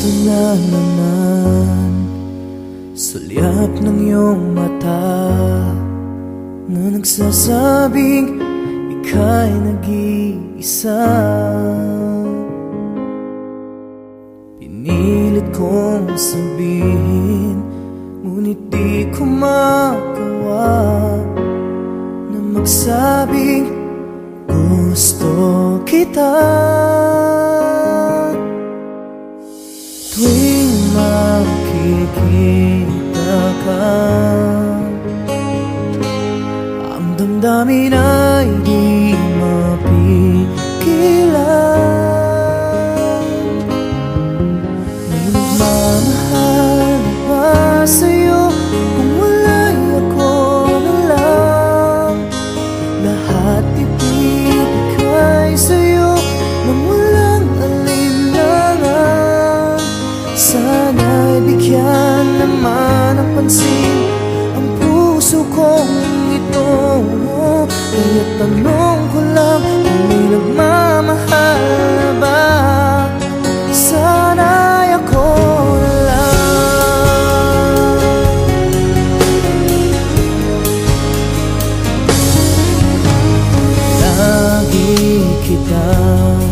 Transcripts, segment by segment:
Ito na naman, sulyap ng iyong mata na nagsasabing ika'y nag-iisa. Pinilit kong sabihin, ngunit di ko magawa na magsabing gusto kita. Tuwing makikita ka, ang damdamin ay di mapigilan. May nagmamahal na ba sa'yo kung wala'y ako na lang? Lahat ibibigay sa'yo nang walang alinlangan. Sana'y bigyan naman ng pansin ang puso kong ito. Kaya tanong ko lang kung may nagmamahal na ba? Sana'y ako na lang. Lagi kitang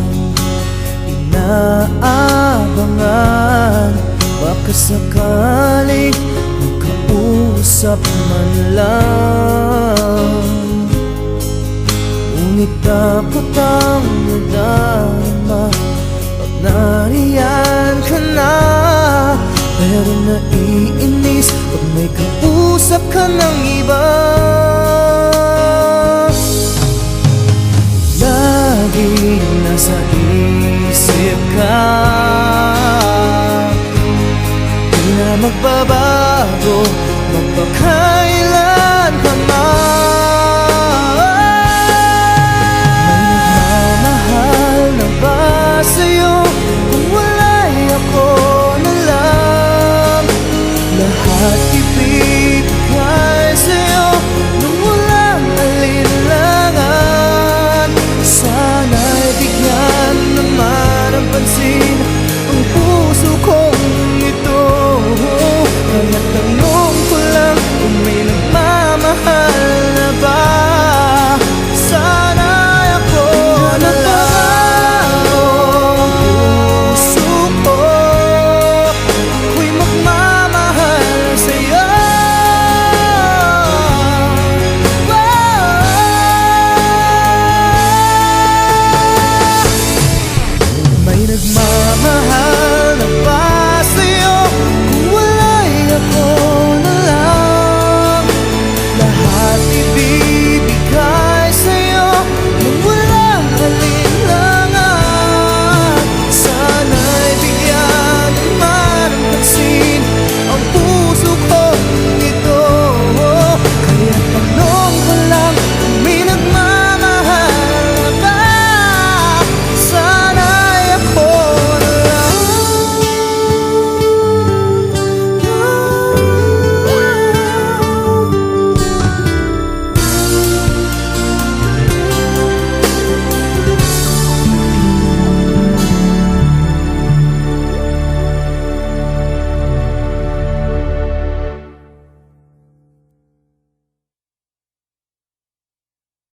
inaabangan, baka sakaling makausap man lang. Ngunit dapat ang nadama pag nariyan ka na. Pero naiinis pag may kausap ka ng iba. Lagi nasa isip ka, di na magbabago